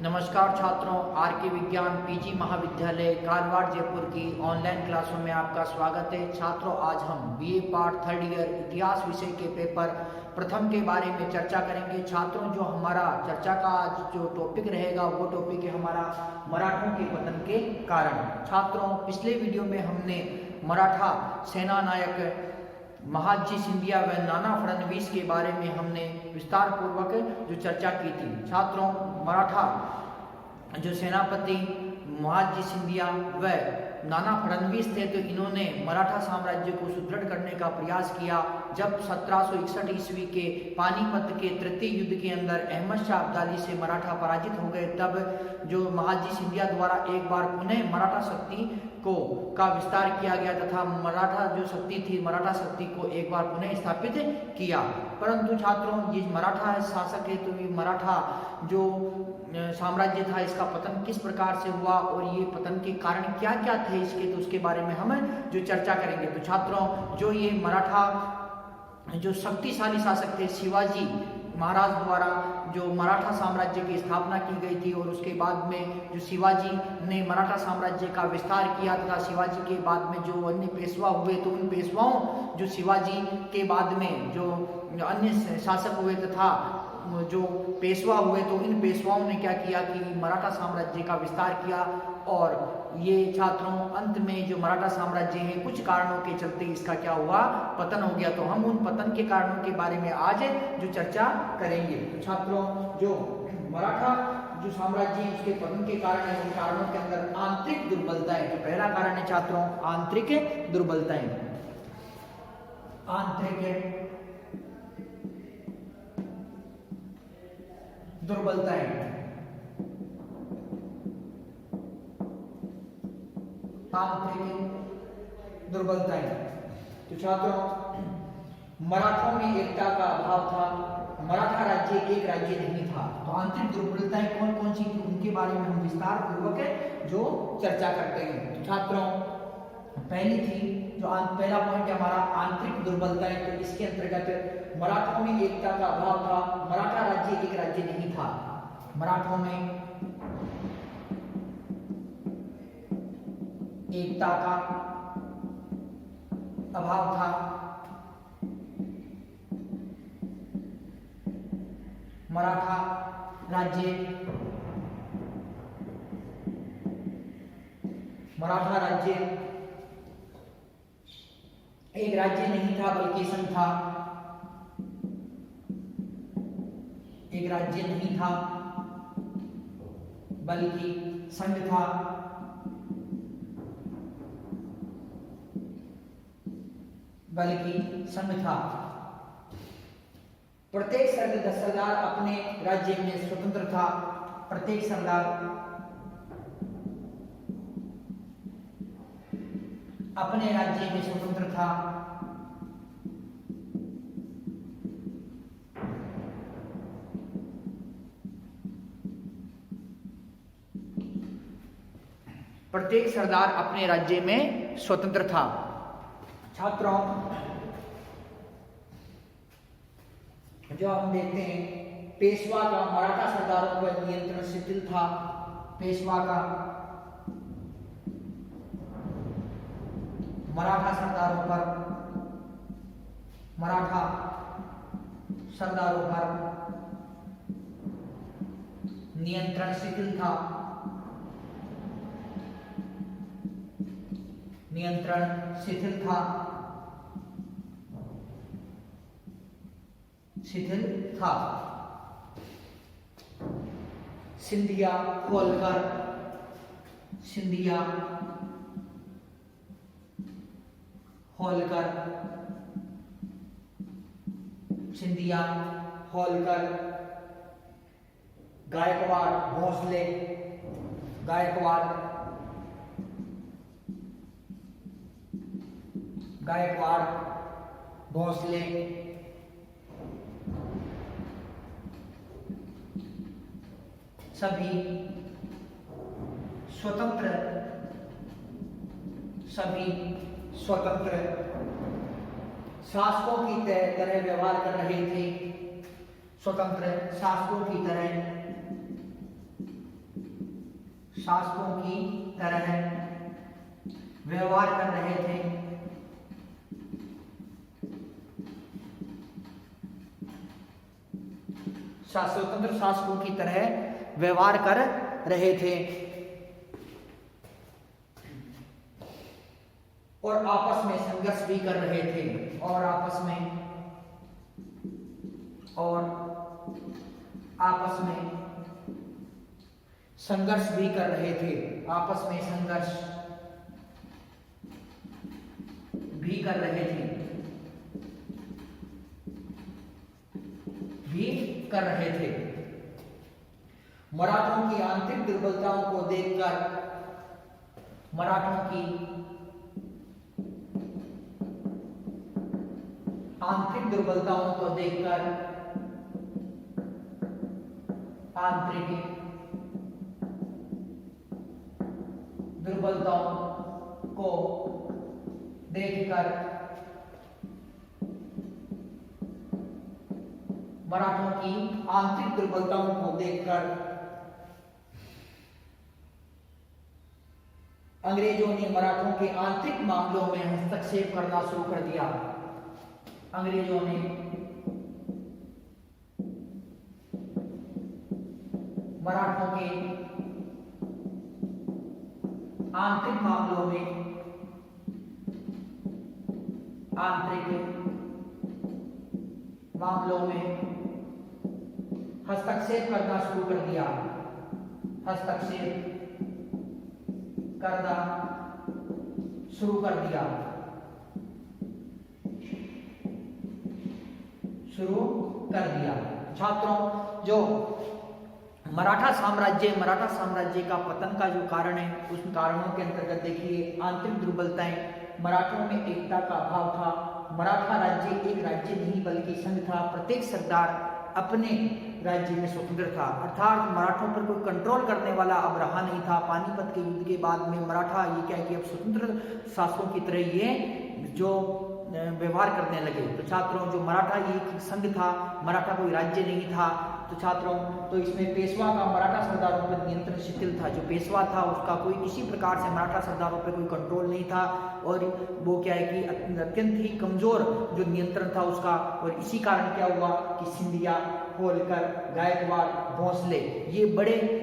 नमस्कार छात्रों, आर के विज्ञान पीजी महाविद्यालय कारवार जयपुर की ऑनलाइन क्लासों में आपका स्वागत है। छात्रों, आज हम बीए पार्ट थर्ड ईयर इतिहास विषय के पेपर प्रथम के बारे में चर्चा करेंगे। छात्रों, जो हमारा चर्चा का आज जो टॉपिक रहेगा वो टॉपिक है हमारा मराठों के पतन के कारण। छात्रों, पिछले वीडियो में हमने मराठा सेना नायक महादजी सिंधिया व नाना फडणवीस के बारे में हमने विस्तार पूर्वक जो चर्चा की थी। छात्रों, मराठा जो सेनापति महादजी सिंधिया व नाना फडणवीस थे, तो इन्होंने मराठा साम्राज्य को सुदृढ़ करने का प्रयास किया। जब 1761 ईस्वी के पानीपत के तृतीय युद्ध के अंदर अहमद शाह अब्दाली से मराठा पराजित हो गए, तब जो महादजी सिंधिया द्वारा एक बार पुनः मराठा शक्ति का विस्तार किया गया तथा मराठा जो शक्ति थी, मराठा शक्ति को एक बार पुनः स्थापित किया। परंतु छात्रों, ये मराठा शासक है, तो ये मराठा जो साम्राज्य था, इसका पतन किस प्रकार से हुआ और ये पतन के कारण क्या क्या थे इसके, तो उसके बारे में हम जो चर्चा करेंगे। तो छात्रों, जो ये मराठा जो शक्तिशाली शासक थे, शिवाजी महाराज द्वारा जो मराठा साम्राज्य की स्थापना की गई थी और उसके बाद में जो शिवाजी ने मराठा साम्राज्य का विस्तार किया तथा शिवाजी के बाद में जो अन्य पेशवा हुए, तो उन पेशवाओं जो शिवाजी के बाद में जो अन्य शासक हुए तथा जो पेशवा हुए, तो इन पेशवाओं ने क्या किया कि मराठा साम्राज्य का विस्तार किया। और ये छात्रों, अंत में जो मराठा साम्राज्य है, कुछ कारणों के चलते इसका क्या हुआ, पतन हो गया। तो हम उन पतन के कारणों के बारे में आज जो चर्चा करेंगे। तो छात्रों, जो मराठा जो साम्राज्य है, उसके पतन के कारण है, उन कारणों के अंदर आंतरिक दुर्बलताएं। तो पहला कारण है छात्रों आंतरिक दुर्बलताएं। आंतरिक दुर्बलताएं। आंतरिक दुर्बलताएं। तो छात्रों, मराठों में एकता का अभाव था, मराठा राज्य एक राज्य नहीं था। तो आंतरिक दुर्बलताएं कौन कौन सी थी, उनके बारे में हम विस्तार पूर्वक जो चर्चा करते हैं। तो छात्रों, पहली थी जो पहला पॉइंट है हमारा आंतरिक दुर्बलताएं। तो इसके अंतर्गत मराठों में एकता का अभाव था, मराठा राज्य एक राज्य नहीं था। मराठों में एकता का अभाव था, मराठा राज्य एक राज्य नहीं था बल्कि संघ था। एक राज्य नहीं था बल्कि संघ था। प्रत्येक सरदार अपने राज्य में स्वतंत्र था। प्रत्येक सरदार अपने राज्य में स्वतंत्र था। प्रत्येक सरदार अपने राज्य में स्वतंत्र था। छात्रों, जो हम देखते हैं, पेशवा का मराठा सरदारों पर नियंत्रण शिथिल था। पेशवा का मराठा सरदारों पर नियंत्रण शिथिल था। सिंधिया होलकर गायकवाड़ भोसले सभी स्वतंत्र शासकों की तरह व्यवहार कर रहे थे। स्वतंत्र शासकों की तरह शासकों की तरह व्यवहार कर रहे थे। स्वतंत्र शासकों की तरह व्यवहार कर रहे थे और आपस में संघर्ष भी कर रहे थे और आपस में संघर्ष भी कर रहे थे, आपस में संघर्ष भी कर रहे थे, मराठों की आंतरिक दुर्बलताओं को देखकर अंग्रेजों ने मराठों के आंतरिक मामलों में हस्तक्षेप करना शुरू कर दिया। अंग्रेजों ने मराठों के आंतरिक मामलों में हस्तक्षेप करना शुरू कर दिया। छात्रों, जो मराठा साम्राज्य का पतन का जो कारण है, उस कारणों के अंतर्गत देखिए आंतरिक दुर्बलताएं, मराठों में एकता का अभाव था। मराठा राज्य एक राज्य नहीं बल्कि संघ था। प्रत्येक सरदार अपने राज्य में स्वतंत्र था, अर्थात मराठों पर कोई कंट्रोल करने वाला अब रहा नहीं था। पानीपत के युद्ध के बाद में मराठा ये क्या कि अब स्वतंत्र शासकों की तरह ये जो व्यवहार करने लगे। तो छात्रों, जो मराठा ये संघ था, मराठा कोई राज्य नहीं था। तो छात्रों, तो इसमें पेशवा का मराठा सरदारों पर नियंत्रण शिथिल था। जो पेशवा था उसका कोई किसी प्रकार से मराठा सरदारों पर कोई कंट्रोल नहीं था और वो क्या है कि अत्यंत ही कमजोर जो नियंत्रण था उसका। और इसी कारण क्या हुआ कि सिंधिया, होलकर, गायकवाड़, भोंसले ये बड़े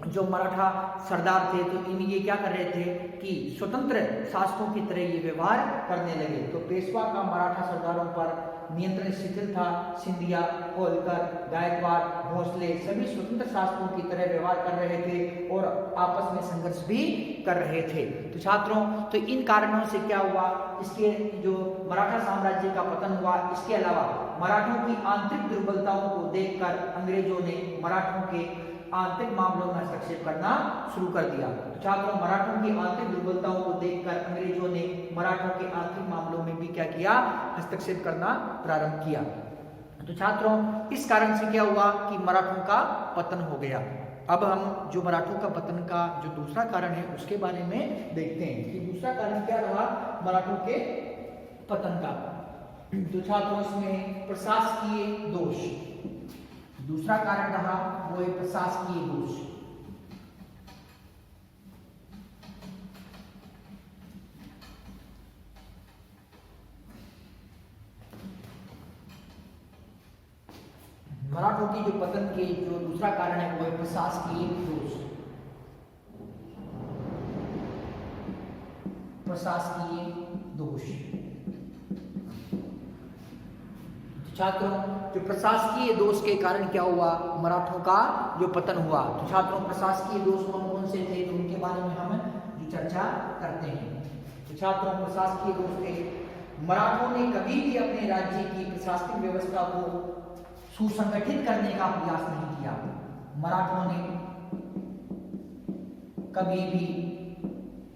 जो मराठा सरदार थे, तो ये क्या कर रहे थे कि स्वतंत्र शासकों की तरह ये व्यवहार करने लगे। तो पेशवा का मराठा सरदारों पर नियंत्रण शिथिल था। सिंधिया, होलकर, गायकवाड़, भोंसले सभी स्वतंत्र शासकों की तरह व्यवहार कर रहे थे और आपस में संघर्ष भी कर रहे थे। तो छात्रों, तो इन कारणों से क्या हुआ, इसके जो मराठा साम्राज्य का पतन हुआ। इसके अलावा मराठों की आंतरिक दुर्बलताओं को देखकर अंग्रेजों ने मराठों के आंतरिक मामलों में हस्तक्षेप करना शुरू कर दिया। तो छात्रों, मराठों की आंतरिक दुर्बलताओं को देखकर अंग्रेजों ने मराठों के आंतरिक मामलों में भी क्या किया, हस्तक्षेप करना प्रारंभ किया। तो छात्रों, इस कारण से क्या हुआ कि मराठों का पतन हो गया। अब हम जो मराठों का पतन का जो दूसरा कारण है उसके बारे में देखते हैं कि दूसरा कारण क्या रहा मराठों के पतन का। तो छात्रों, इसमें प्रशासकीय दोष दूसरा कारण रहा, वो है प्रशासकीय दोष। मराठों की जो पतन के जो दूसरा कारण है वो है प्रशासकीय दोष। छात्रों, जो प्रशासकीय दोष के कारण क्या हुआ, मराठों का जो पतन हुआ। तो छात्रों, प्रशासकीय दोष कौन कौन से थे, तो उनके बारे में हम जो चर्चा करते हैं। तो छात्रों, प्रशासकीय दोष थे, मराठों ने कभी भी अपने राज्य की प्रशासनिक व्यवस्था को सुसंगठित करने का प्रयास नहीं किया। मराठों ने कभी भी अपने राज्य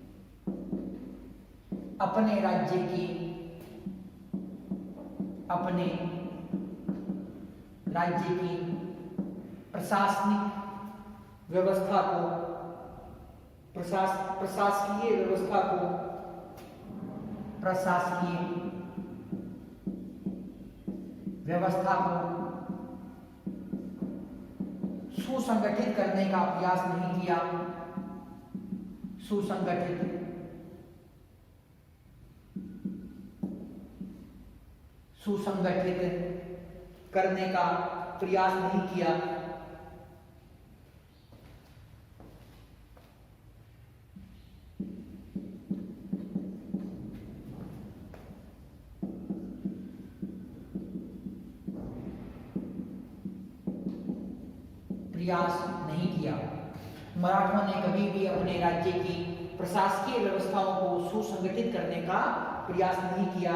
की प्रशासनिक व्यवस्था को सुसंगठित करने का प्रयास नहीं किया। सुसंगठित करने का प्रयास नहीं किया। मराठों ने कभी भी अपने राज्य की प्रशासकीय व्यवस्थाओं को सुसंगठित करने का प्रयास नहीं किया।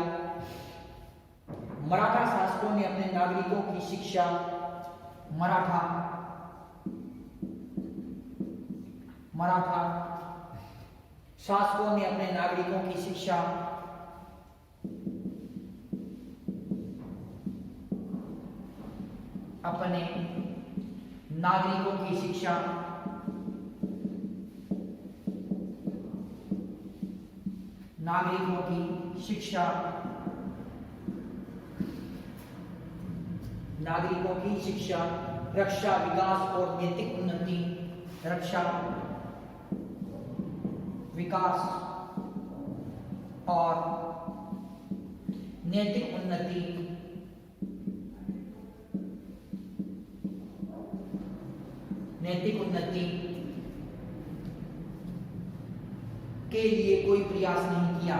मराठा शासकों ने अपने नागरिकों की शिक्षा मराठा शासकों ने अपने नागरिकों की शिक्षा रक्षा, विकास और नैतिक उन्नति के लिए कोई प्रयास नहीं किया।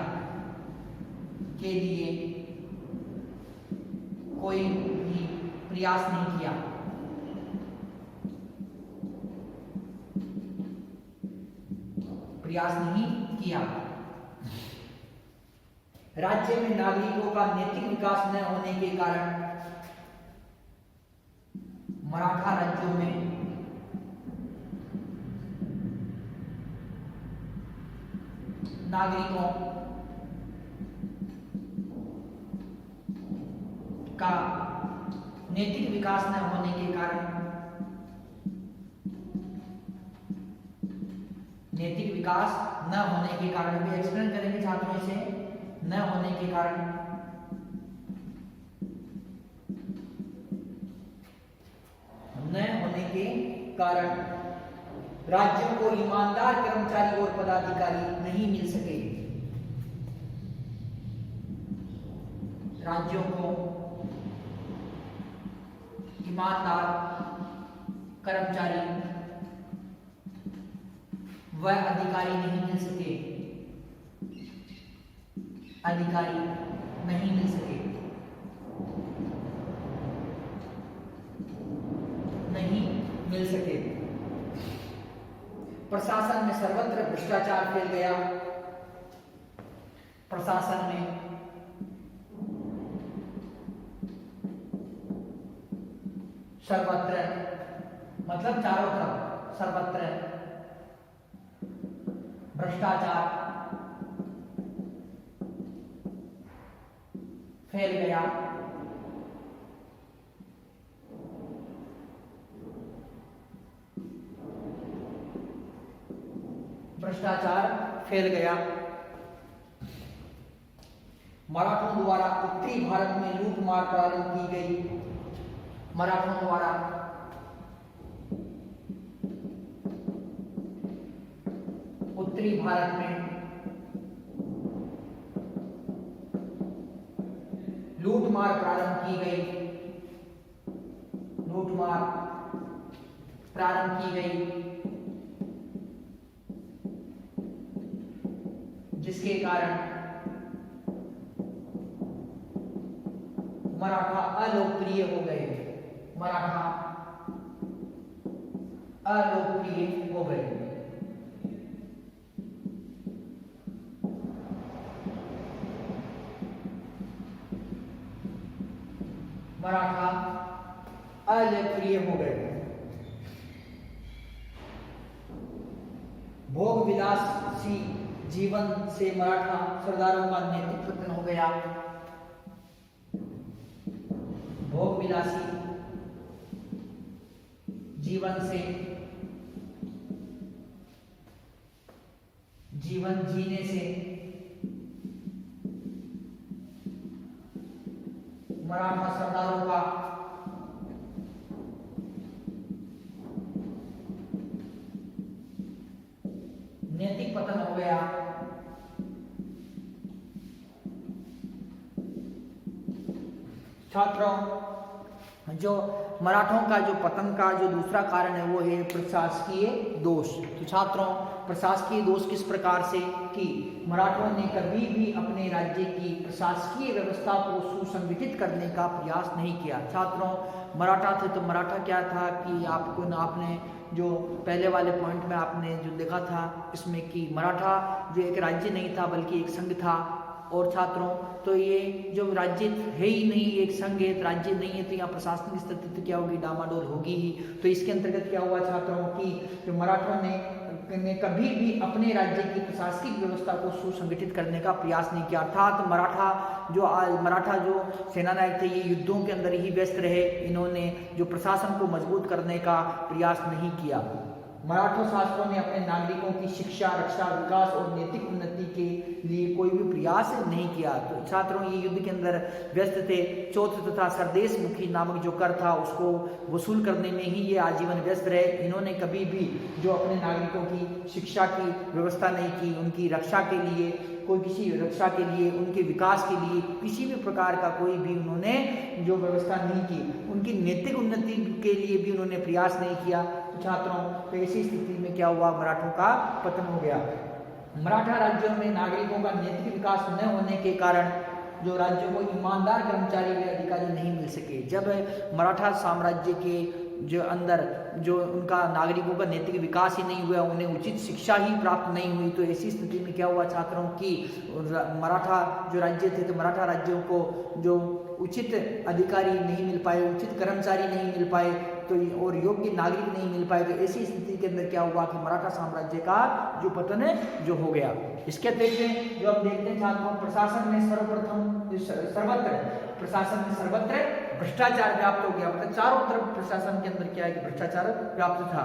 राज्य में नागरिकों का नैतिक विकास न होने के कारण मराठा राज्यों में नागरिकों का नैतिक विकास न होने के कारण भी एक्सप्लेन करेंगे छात्रों से। न होने के कारण राज्यों को ईमानदार कर्मचारी और पदाधिकारी नहीं मिल सके। राज्यों को ईमानदार कर्मचारी व अधिकारी नहीं मिल सके। प्रशासन में सर्वत्र भ्रष्टाचार फैल गया। प्रशासन में सर्वत्र मतलब चारों तरफ सर्वत्र भ्रष्टाचार फैल गया। मराठों द्वारा उत्तरी भारत में लूटमार प्रारंभ की गई। उत्तरी भारत में लूटमार प्रारंभ की गई जिसके कारण मराठा अलोकप्रिय हो गए। भोग विलासी जीवन से मराठा सरदारों का नेतृत्व पतन हो गया। भोग विलासी जीवन जीने से मराठा सरदारों का नैतिक पतन हो गया। छात्रों, जो मराठों का जो पतन का जो दूसरा कारण है वो है प्रशासकीय दोष। तो छात्रों, प्रशासकीय दोष किस प्रकार से कि मराठों ने कभी भी अपने राज्य की प्रशासकीय व्यवस्था को सुसंगठित करने का प्रयास नहीं किया। छात्रों, मराठा थे तो मराठा क्या था कि आपने जो पहले वाले पॉइंट में आपने जो देखा था इसमें कि मराठा जो एक राज्य नहीं था बल्कि एक संघ था। और छात्रों, तो ये जो राज्य है ही नहीं, एक संघ है, राज्य नहीं है, तो यहाँ प्रशासनिक स्थिति तो क्या होगी, डामाडोल होगी ही। तो इसके अंतर्गत क्या हुआ छात्रों कि जो मराठों ने कभी भी अपने राज्य की प्रशासनिक व्यवस्था को सुसंगठित करने का प्रयास नहीं किया। अर्थात मराठा जो सेनानायक थे ये युद्धों के अंदर ही व्यस्त रहे, इन्होंने जो प्रशासन को मजबूत करने का प्रयास नहीं किया। मराठा शासकों ने अपने नागरिकों की शिक्षा, रक्षा, विकास और नैतिक उन्नति के लिए कोई भी प्रयास नहीं किया। तो छात्रों, ये युद्ध के अंदर व्यस्त थे। चौथ तथा सरदेश मुखी नामक जो कर था उसको वसूल करने में ही ये आजीवन व्यस्त रहे। इन्होंने कभी भी जो अपने नागरिकों की शिक्षा की व्यवस्था नहीं की, उनकी रक्षा के लिए उनके विकास के लिए किसी भी प्रकार का कोई भी उन्होंने जो व्यवस्था नहीं की। उनकी नैतिक उन्नति के लिए भी उन्होंने प्रयास नहीं किया। छात्रों, तो ऐसी स्थिति में क्या हुआ, मराठों का पतन हो गया। मराठा राज्यों में नागरिकों का नैतिक विकास न होने के कारण जो राज्यों को ईमानदार कर्मचारी व अधिकारी नहीं मिल सके। जब मराठा साम्राज्य के जो अंदर जो उनका नागरिकों का नैतिक विकास ही नहीं हुआ, उन्हें उचित शिक्षा ही प्राप्त नहीं हुई, तो ऐसी स्थिति में क्या हुआ छात्रों की मराठा जो राज्य थे, तो मराठा राज्यों को जो उचित अधिकारी नहीं मिल पाए, उचित कर्मचारी नहीं मिल पाए, तो और योग्य नागरिक नहीं मिल पाए। तो ऐसी स्थिति के अंदर क्या हुआ कि मराठा साम्राज्य का जो पतन जो हो गया। इसके देखते हैं जो हम देखते हैं छात्रों, प्रशासन में सर्वत्र भ्रष्टाचार व्याप्त हो गया। मतलब चारों तरफ प्रशासन के अंदर क्या है कि भ्रष्टाचार व्याप्त था।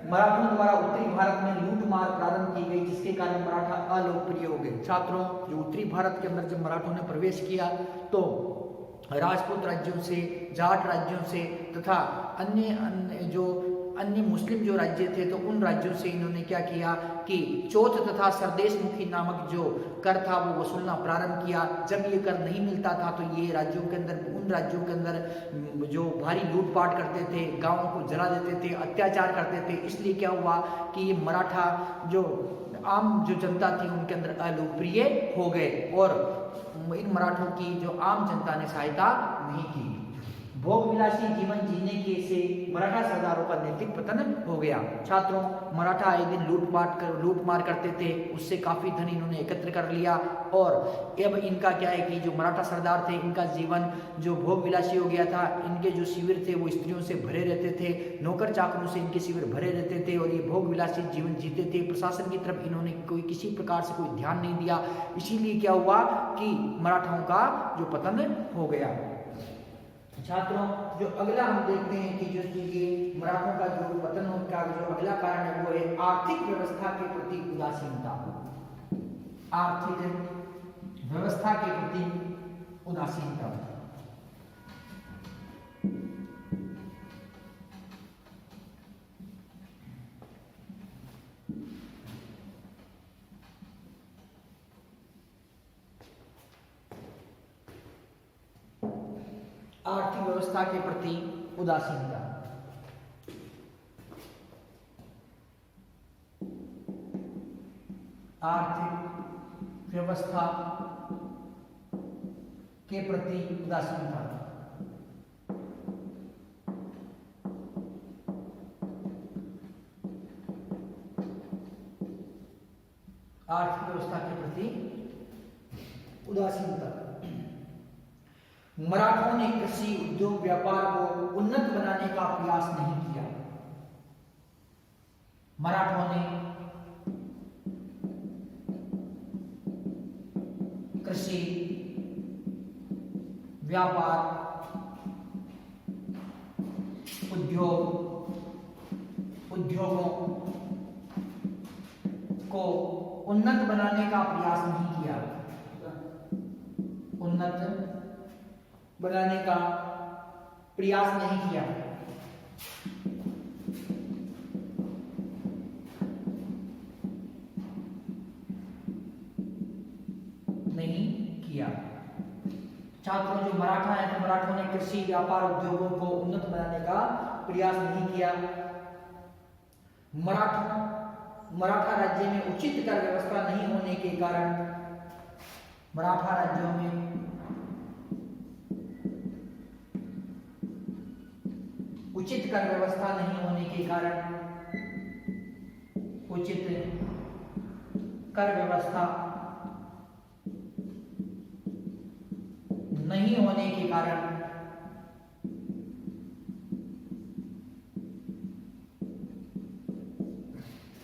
मराठों द्वारा उत्तरी भारत में लूट मार प्रारंभ की गई, जिसके कारण मराठा अलोकप्रिय हो गए। छात्रों, जो उत्तरी भारत के अंदर जब मराठों ने प्रवेश किया तो राजपूत राज्यों से, जाट राज्यों से तथा अन्य मुस्लिम जो राज्य थे, तो उन राज्यों से इन्होंने क्या किया कि चौथ तथा सरदेश मुखी नामक जो कर था वो वसूलना प्रारंभ किया। जब ये कर नहीं मिलता था तो ये उन राज्यों के अंदर जो भारी लूटपाट करते थे, गांवों को जला देते थे, अत्याचार करते थे। इसलिए क्या हुआ कि ये मराठा जो आम जो जनता थी उनके अंदर अलोकप्रिय हो गए और इन मराठों की जो आम जनता ने सहायता नहीं की। भोग विलासी जीवन जीने के से मराठा सरदारों का नैतिक पतन हो गया। छात्रों, मराठा एक दिन लूट मार करते थे, उससे काफी धन इन्होंने एकत्र कर लिया और अब इनका क्या है कि जो मराठा सरदार थे इनका जीवन जो भोग विलासी हो गया था। इनके जो शिविर थे वो स्त्रियों से भरे रहते थे, नौकर चाकरों से इनके शिविर भरे रहते थे और ये भोग विलासी जीवन जीते थे। प्रशासन की तरफ इन्होंने किसी प्रकार से कोई ध्यान नहीं दिया। इसीलिए क्या हुआ कि मराठाओं का जो पतन हो गया। छात्रों, जो अगला हम देखते हैं कि जो मराठों का जो पतन का जो अगला कारण है वो है आर्थिक व्यवस्था के प्रति उदासीनता। आर्थिक व्यवस्था के प्रति उदासीनता। आर्थिक व्यवस्था के प्रति उदासीनता। आर्थिक व्यवस्था के प्रति उदासीनता। आर्थिक व्यवस्था के प्रति उदासीनता। मराठों ने कृषि, उद्योग, व्यापार को उन्नत बनाने का प्रयास नहीं किया। मराठों ने कृषि, व्यापार, उद्योगों को उन्नत बनाने का प्रयास नहीं किया। उन्नत बनाने का प्रयास नहीं किया। छात्रों जो मराठा है तो मराठों ने कृषि व्यापार उद्योगों को उन्नत बनाने का प्रयास नहीं किया। मराठा राज्य में उचित कर व्यवस्था नहीं होने के कारण मराठा राज्यों में उचित कर व्यवस्था नहीं होने के कारण उचित कर व्यवस्था नहीं होने के कारण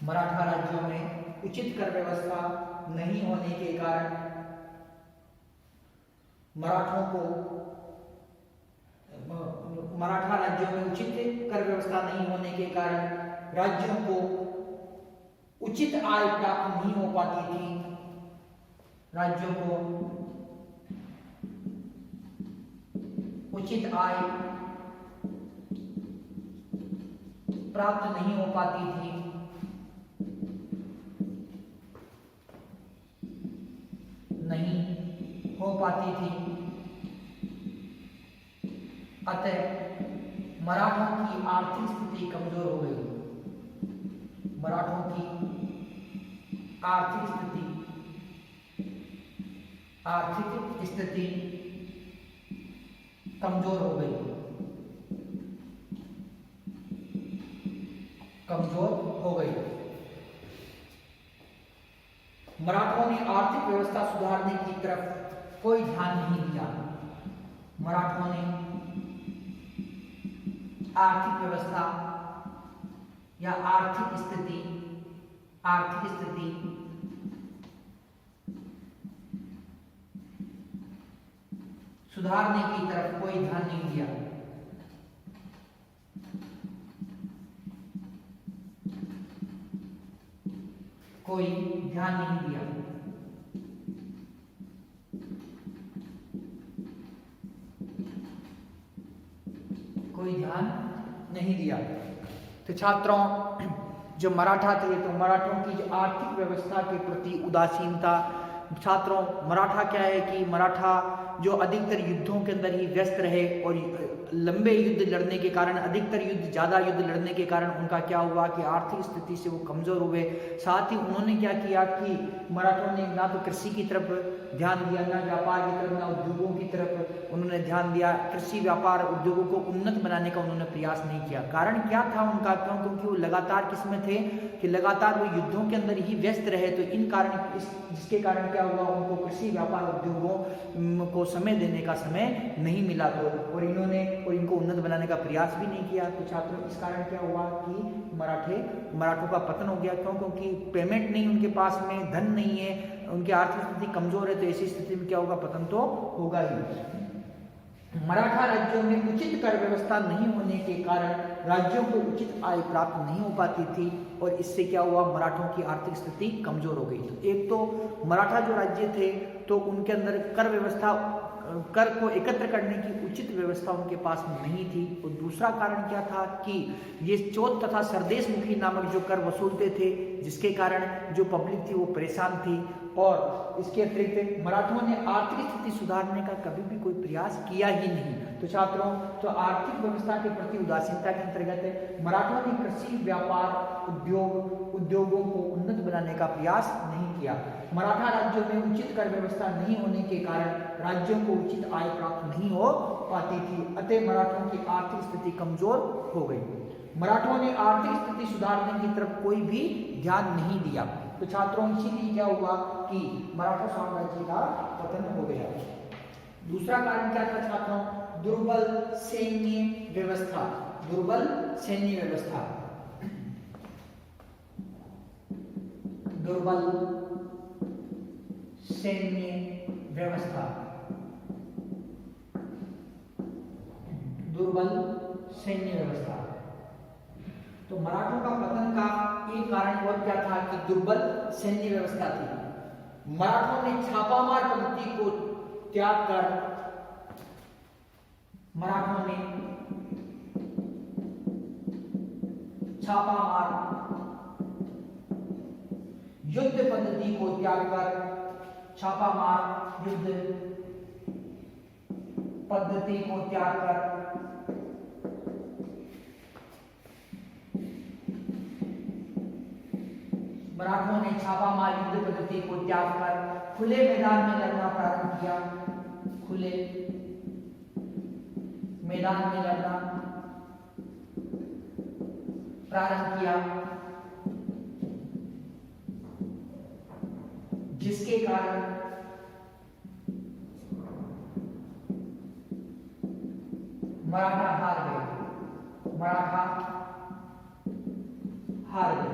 मराठा राज्यों में उचित कर व्यवस्था नहीं होने के कारण मराठा राज्यों में उचित कर व्यवस्था नहीं होने के कारण राज्यों को उचित आय प्राप्त नहीं हो पाती थी। राज्यों को उचित आय प्राप्त नहीं हो पाती थी। अतः मराठों की आर्थिक स्थिति कमजोर हो गई। मराठों की आर्थिक स्थिति कमजोर हो गई। मराठों ने आर्थिक व्यवस्था सुधारने की तरफ कोई ध्यान नहीं दिया। मराठों ने आर्थिक व्यवस्था या आर्थिक स्थिति सुधारने की तरफ कोई ध्यान नहीं दिया। कोई ध्यान नहीं दिया। तो छात्रों जो मराठा थे तो मराठों की जो आर्थिक व्यवस्था के प्रति उदासीनता। छात्रों मराठा क्या है कि मराठा जो अधिकतर युद्धों के अंदर ही व्यस्त रहे और लंबे युद्ध लड़ने के कारण ज़्यादा युद्ध लड़ने के कारण उनका क्या हुआ कि आर्थिक स्थिति से वो कमज़ोर हुए। साथ ही उन्होंने क्या किया कि मराठों ने ना तो कृषि की तरफ ध्यान दिया, ना व्यापार की तरफ, ना उद्योगों की तरफ उन्होंने ध्यान दिया। कृषि व्यापार उद्योगों को उन्नत बनाने का उन्होंने प्रयास नहीं किया। कारण क्या था उनका? क्योंकि वो लगातार किसमें थे कि लगातार वो युद्धों के अंदर ही व्यस्त रहे। तो इन कारण जिसके कारण क्या हुआ, उनको कृषि व्यापार उद्योगों को समय देने का समय नहीं मिला। तो और इनको उन्नत बनाने का प्रयास भी नहीं किया। तो छात्रों इस कारण क्या हुआ कि मराठों का पतन हो गया। क्योंकि पेमेंट नहीं उनके पास में, धन नहीं है, उनकी आर्थिक स्थिति कमजोर है। तो ऐसी स्थिति में क्या होगा, पतन तो होगा ही। मराठा राज्यों में उचित कर व्यवस्था नहीं होने के कारण राज्यों को उचित आय प्राप्त नहीं हो पाती थी और इससे क्या हुआ, मराठों की आर्थिक स्थिति कमजोर हो गई। तो एक तो मराठा जो राज्य थे तो उनके अंदर कर को एकत्र करने की उचित व्यवस्था उनके पास में नहीं थी। और दूसरा कारण क्या था कि ये चौथ तथा सरदेश मुखी नामक जो कर वसूलते थे, जिसके कारण जो पब्लिक थी वो परेशान थी। और इसके अतिरिक्त मराठों ने आर्थिक स्थिति सुधारने का कभी भी कोई प्रयास किया ही नहीं। तो छात्रों तो आर्थिक व्यवस्था के प्रति उदासीनता के अंतर्गत मराठों ने कृषि व्यापार उद्योगों को उन्नत बनाने का प्रयास नहीं किया। मराठा राज्यों में उचित कर व्यवस्था नहीं होने के कारण राज्यों को उचित आय प्राप्त नहीं हो पाती थी। अतः मराठों की आर्थिक स्थिति कमजोर हो गई। मराठों ने आर्थिक स्थिति सुधारने की तरफ कोई भी ध्यान नहीं दिया। तो छात्रों इसीलिए क्या हुआ कि मराठा साम्राज्य का पतन हो गया। दूसरा कारण क्या था छात्रों? दुर्बल सैन्य व्यवस्था। दुर्बल सैन्य व्यवस्था तो मराठों का पतन का एक कारण और क्या था कि दुर्बल सैन्य व्यवस्था थी। मराठों ने छापामार पद्धति को त्याग कर युद्ध पद्धति को त्याग कर छापामार युद्ध पद्धति को त्याग कर मराठों ने छापामार युद्ध पद्धति को त्याग कर खुले मैदान में लड़ना प्रारंभ किया। खुले मैदान में लड़ना प्रारंभ किया, जिसके कारण मराठा हार गए। मराठा हार गए।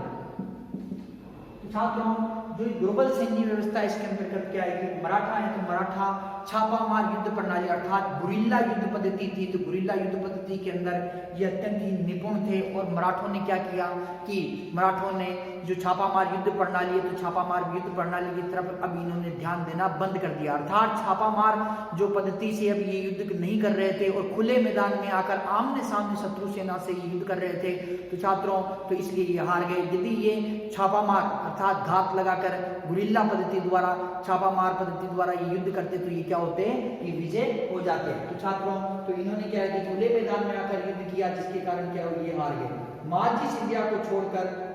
छात्रों, जो ग्लोबल सैन्य व्यवस्था इसके अंतर्गत क्या है कि मराठा है तो मराठा छापामार युद्ध प्रणाली अर्थात गुरिल्ला युद्ध पद्धति थी। तो गुरिल्ला युद्ध पद्धति के अंदर ये अत्यंत ही निपुण थे और मराठों ने क्या किया कि मराठों ने जो छापामार युद्ध प्रणाली है तो छापामार युद्ध प्रणाली की तरफ अब इन्होंने ध्यान देना बंद कर दिया। अर्थात छापामार जो पद्धति से अब ये युद्ध नहीं कर रहे थे और खुले मैदान में आकर आमने सामने शत्रु सेना से ये युद्ध कर रहे थे। तो छात्रों, तो इसलिए ये हार गए। यदि ये छापामार अर्थात घात लगाकर गुरिल्ला पद्धति द्वारा छापामार पद्धति द्वारा ये युद्ध करते तो ये क्या होते हैं, ये विजय हो जाते। तो छात्रों, तो इन्होंने क्या है कि खुले मैदान में आकर युद्ध किया, जिसके कारण क्या हो, ये हार गए। महाजी सिंधिया को छोड़कर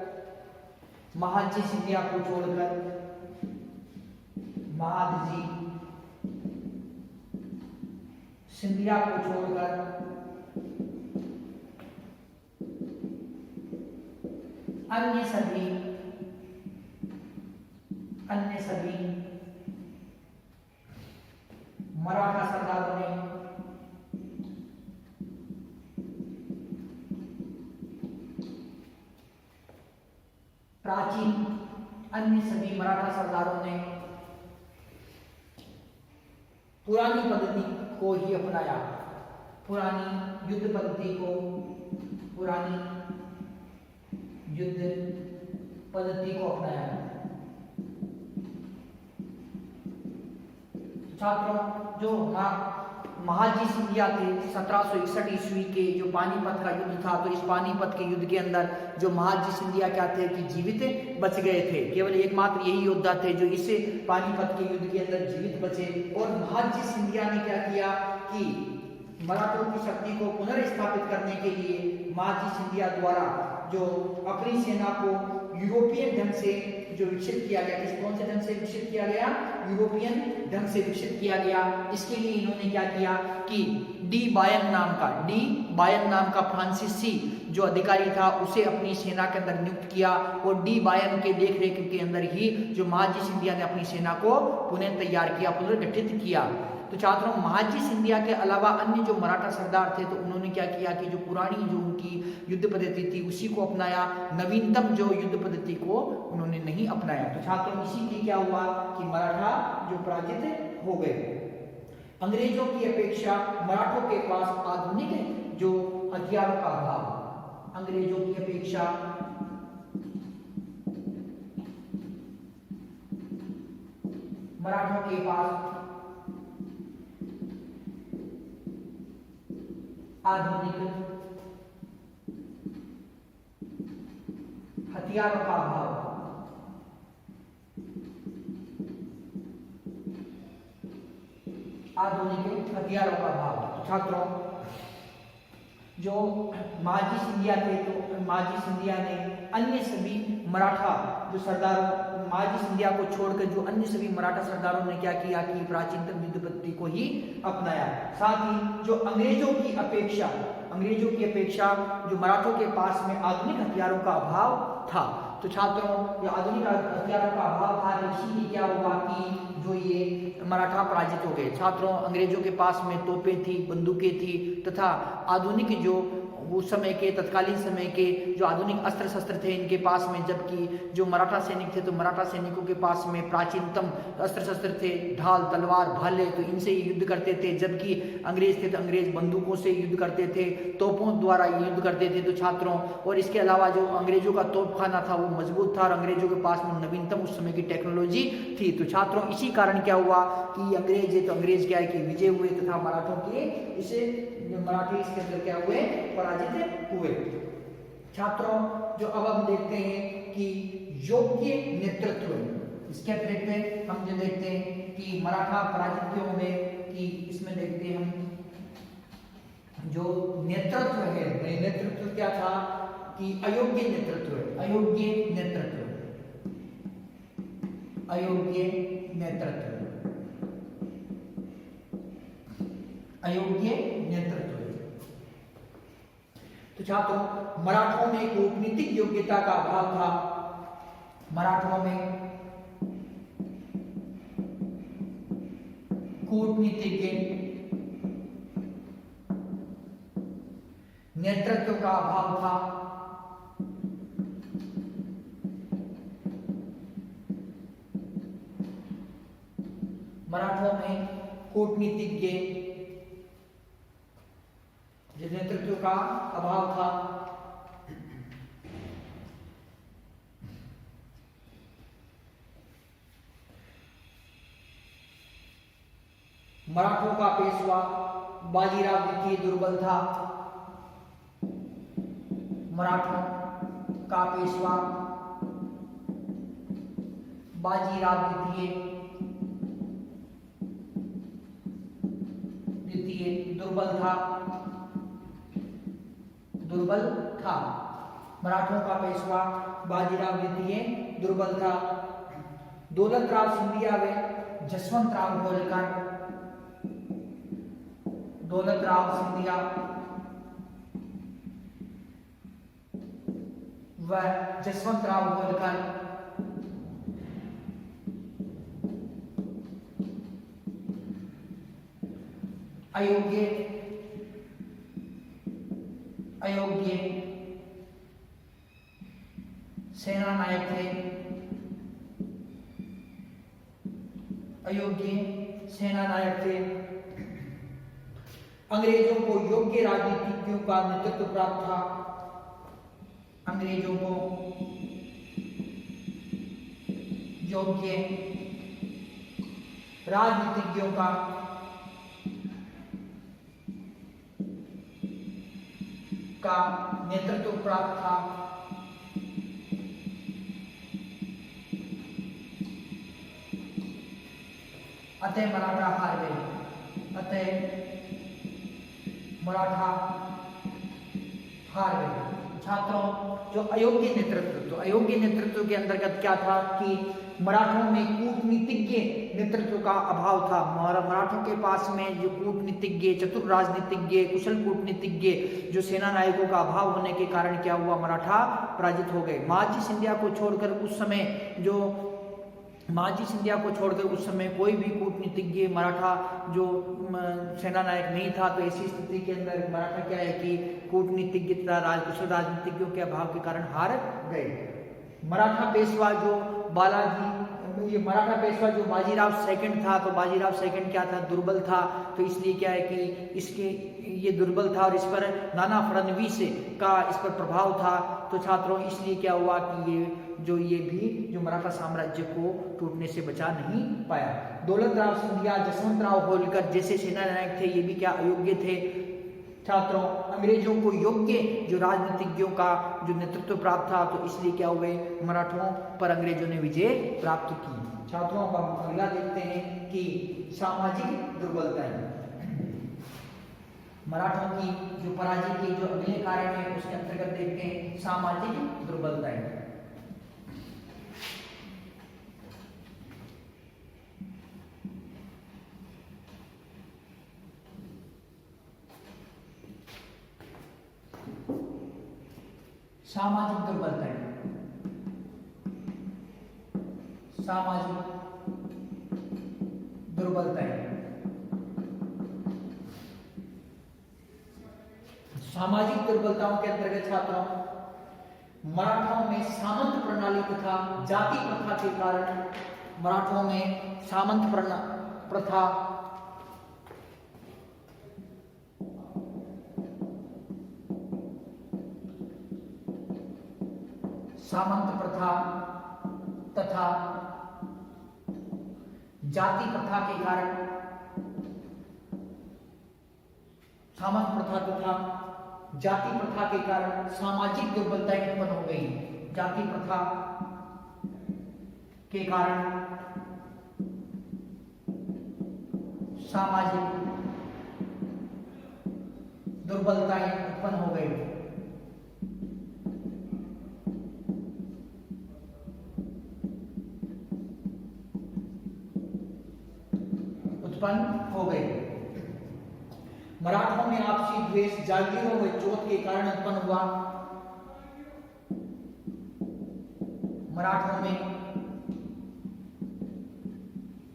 महादजी सिंधिया को छोड़कर महादजी सिंधिया को छोड़कर अन्य सभी मराठा सरदारों ने अन्य सभी मराठा सरदारों ने पुरानी पद्धति को ही अपनाया। पुरानी युद्ध पद्धति को अपनाया। छात्रों, जो महाजी सिंधिया थे 1761 ईस्वी के जो पानीपत का युद्ध था, तो इस पानीपत के युद्ध के अंदर जो महाजी सिंधिया क्या थे कि जीवित बच गए थे। केवल एकमात्र यही योद्धा थे जो इस पानीपत के युद्ध के अंदर जीवित बचे। और महाजी सिंधिया ने क्या किया कि मराठों की शक्ति को पुनर्स्थापित करने के लिए महाजी सिंधिया द्वारा जो अपनी सेना को यूरोपियन ढंग से जो विकसित किया गया, कौन से ढंग से विकसित किया गया, यूरोपियन ढंग से विकसित किया गया। इसके लिए इन्होंने क्या किया कि डी बायन नाम का फ्रांसीसी जो अधिकारी था उसे अपनी सेना के अंदर नियुक्त किया और डी बायन के देखरेख के अंदर ही जो महाजी सिंधिया ने अपनी सेना को पुनः तैयार किया, पुनर्गठित किया। तो छात्रों, महाजी सिंधिया के अलावा अन्य जो मराठा सरदार थे तो उन्होंने क्या किया कि जो पुरानी जो उनकी युद्ध पद्धति थी उसी को अपनाया, नवीनतम जो युद्ध पद्धति को उन्होंने नहीं अपनाया। तो छात्रों, इसीलिए क्या हुआ कि मराठा जो पराजित हो गए। अंग्रेजों की अपेक्षा मराठों के पास आधुनिक जो हथियारों का अभाव, अंग्रेजों की अपेक्षा मराठों के पास आधुनिक हथियारों का अभाव, आधुनिक हथियारों का अभाव। छात्रों, जो महाजी सिंधिया थे तो महाजी सिंधिया ने अन्य सभी मराठा जो सरदारों, महाजी सिंधिया को छोड़कर जो अन्य सभी मराठा सरदारों ने क्या किया कि प्राचीनतम युद्ध पद्धति को ही अपनाया। साथ ही जो अंग्रेजों की अपेक्षा जो मराठों के पास में आधुनिक हथियारों का अभाव था। तो छात्रों, ये आधुनिक हथियारों का अभाव था, इसीलिए क्या हुआ कि जो ये मराठा पराजित हो गए। छात्रों, अंग्रेजों के पास में तोपें थी, बंदूकें थी तथा आधुनिक जो उस समय के तत्कालीन समय के जो आधुनिक अस्त्र शस्त्र थे इनके पास में, जबकि जो मराठा सैनिक थे तो मराठा सैनिकों के पास में प्राचीनतम अस्त्र शस्त्र थे, ढाल, तलवार, भाले, तो इनसे युद्ध करते थे। जबकि अंग्रेज थे तो अंग्रेज बंदूकों से युद्ध करते थे, तोपों द्वारा युद्ध करते थे। तो छात्रों, और इसके अलावा जो अंग्रेजों का तोपखाना था वो मजबूत था और अंग्रेजों के पास में नवीनतम उस समय की टेक्नोलॉजी थी। तो छात्रों, इसी कारण क्या हुआ कि अंग्रेज है तो अंग्रेज क्या है कि विजय हुए तथा मराठों के इसे मराठी इसके अंदर क्या हुए, पराजित हुए। छात्रों, जो अब हम देखते हैं कि योग्य नेतृत्व, इसके अतिरिक्त हम जो देखते हैं कि मराठा पराजित क्यों हुए, कि इसमें देखते हैं हम जो नेतृत्व है, नेतृत्व क्या था कि अयोग्य नेतृत्व है, अयोग्य नेतृत्व, अयोग्य नेतृत्व, अयोग्य नेतृत्व। तो छात्रों मराठों में कूटनीतिक योग्यता का अभाव था, मराठों में कूटनीतिज्ञ नेतृत्व का अभाव था, मराठों में कूटनीतिज्ञ नेतृत्व का अभाव था। मराठों का पेशवा बाजीराव द्वितीय दुर्बल था, मराठों का पेशवा बाजीराव द्वितीय दुर्बल था, दुर्बल था। मराठों का पेशवा बाजीराव द्वितीय दुर्बल था। दौलत राव सिंधिया व जसवंत राव होलकर, दौलत राव सिंधिया व जसवंत राव होलकर अयोग्य अयोग्य सेना नायक थे, अयोग्य सेना नायक थे। अंग्रेजों को योग्य राजनीतिज्ञों का नेतृत्व प्राप्त था, अंग्रेजों को योग्य राजनीतिज्ञों का नेतृत्व प्राप्त था। अतः मराठा हार गए, अतः मराठा हार गए। छात्रों जो अयोग्य नेतृत्व, तो अयोग्य नेतृत्व के अंतर्गत क्या था कि मराठों में कूटनीतिज्ञ नेतृत्व का अभाव था। मराठों के पास में जो कूटनीतिज्ञ, चतुर राजनीतिज्ञ, कुशल कूटनीतिज्ञ, जो सेना नायकों का अभाव होने के कारण क्या हुआ, मराठा पराजित हो गए। महाजी सिंधिया को छोड़कर उस समय उस समय कोई भी कूटनीतिज्ञ मराठा जो सेना नायक नहीं था। तो ऐसी स्थिति के अंदर मराठा क्या है कि कूटनीतिज्ञ तथा कुशल राजनीतिज्ञों के अभाव के कारण हार गए। मराठा पेशवा जो बाजीराव सेकंड था, तो बाजीराव सेकंड क्या था, दुर्बल था। तो इसलिए क्या है कि ये दुर्बल था और इस पर नाना फडणवीस का इस पर प्रभाव था। तो छात्रों इसलिए क्या हुआ कि ये भी मराठा साम्राज्य को टूटने से बचा नहीं पाया। दौलत राव सिंधिया, जसवंत राव होलकर जैसे सेना नायक थे, ये भी क्या अयोग्य थे। छात्रों अंग्रेजों को योग्य जो राजनीतिज्ञों का जो नेतृत्व प्राप्त था, तो इसलिए क्या हुए, मराठों पर अंग्रेजों ने विजय प्राप्त की। छात्रों अब हम अगला देखते हैं कि सामाजिक दुर्बलताएं, मराठों की जो पराजय के जो अगले कारण है उसके अंतर्गत देखते हैं सामाजिक दुर्बलताएं। सामाजिक दुर्बलताएं, सामाजिक दुर्बलताएं। सामाजिक दुर्बलताओं के अंतर्गत छात्रों मराठों में सामंत प्रणाली तथा जाति प्रथा के कारण, मराठों में सामंत प्रथा, सामंत प्रथा तथा जाति प्रथा के कारण, सामंत प्रथा तथा जाति प्रथा के कारण सामाजिक दुर्बलताएं उत्पन्न हो गई। जाति प्रथा के कारण सामाजिक दुर्बलताएं उत्पन्न हो गई, उत्पन्न हो गई। मराठों में आपसी द्वेष जागीरों व चोट के कारण उत्पन्न हुआ। मराठों में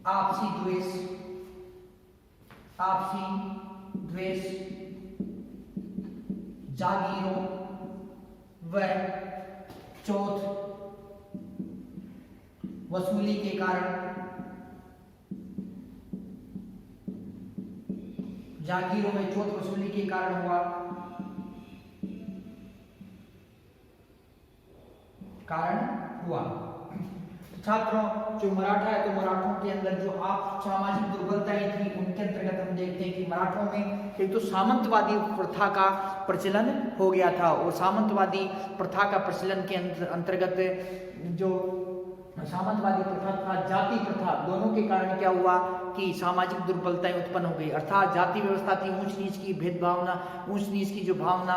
आपसी द्वेष जागीरों व चोट वसूली के कारण, जागीरों में चोट वसूली के कारण हुआ। छात्रों, जो मराठा है तो मराठों के अंदर जो आप सामाजिक दुर्बलताएं थी उनके अंतर्गत हम देखते हैं कि मराठों में एक तो सामंतवादी प्रथा का प्रचलन हो गया था, और सामंतवादी प्रथा का प्रचलन के अंतर्गत जो सामंतवादी प्रथा तथा जाति प्रथा दोनों के कारण क्या हुआ कि सामाजिक दुर्बलताएं उत्पन्न हो गई। अर्थात जाति व्यवस्था थी, ऊंच नीच की भेदभावना, ऊंच नीच की जो भावना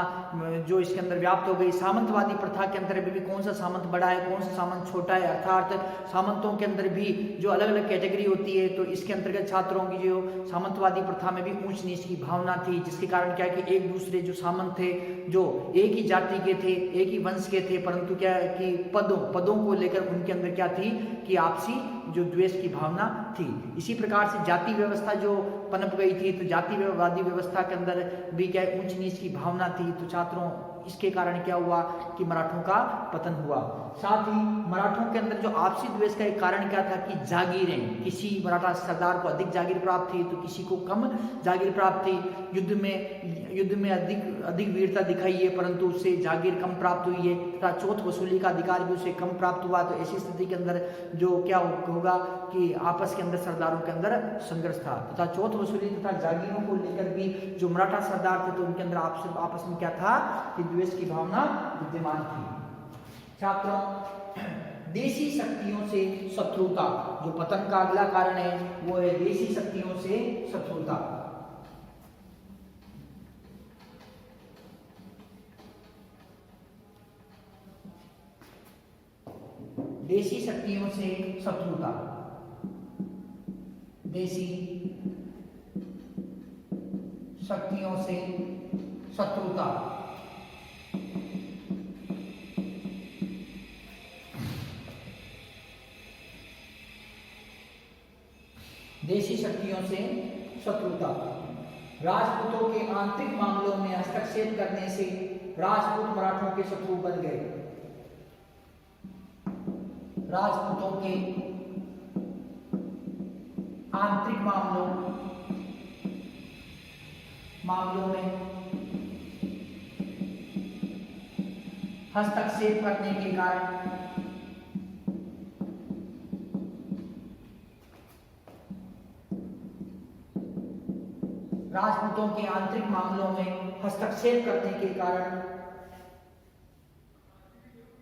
जो इसके अंदर व्याप्त हो गई। सामंतवादी प्रथा के अंदर भी कौन सा सामंत बड़ा है, कौन सा सामंत छोटा है, अर्थात सामंतों के अंदर भी जो अलग अलग कैटेगरी होती है, तो इसके अंतर्गत छात्रों की जो सामंतवादी प्रथा में भी ऊंच नीच की भावना थी, जिसके कारण क्या कि एक दूसरे जो सामंत थे जो एक ही जाति के थे, एक ही वंश के थे, परंतु क्या है कि पदों को लेकर उनके अंदर क्या थी कि आपसी जो द्वेष की भावना थी। इसी प्रकार से जाति व्यवस्था जो पनप गई थी, तो जातिवादी व्यवस्था के अंदर भी क्या ऊंच नीच की भावना थी। तो छात्रों, इसके कारण क्या हुआ कि मराठों का पतन हुआ। साथ ही मराठों के अंदर जो आपसी द्वेष का एक कारण क्या था कि जागीरें, किसी मराठा सरदार को अधिक जागीर प्राप्त थी तो किसी को कम जागीर प्राप्त थी। युद्ध में अधिक वीरता दिखाई है, परंतु उससे जागीर कम प्राप्त हुई है, तथा चौथ वसूली का अधिकार भी उसे कम प्राप्त हुआ। तो ऐसी स्थिति के अंदर जो क्या होगा कि आपस के अंदर सरदारों के अंदर संघर्ष था, तथा चौथ वसूली तथा जागीरों को लेकर भी जो मराठा सरदार थे तो उनके अंदर आपस में क्या था कि द्वेष की भावना विद्यमान थी। छात्रों, देशी शक्तियों से शत्रुता, जो पतन का अगला कारण है वो है देशी शक्तियों से शत्रुता। देशी शक्तियों से शत्रुता, देशी शक्तियों से शत्रुता। देशी शक्तियों से शत्रुता। राजपूतों के आंतरिक मामलों में हस्तक्षेप करने से राजपूत मराठों के शत्रु बन गए। राजपूतों के आंतरिक मामलों में हस्तक्षेप करने के कारण राजपूतों के आंतरिक मामलों में हस्तक्षेप करने के कारण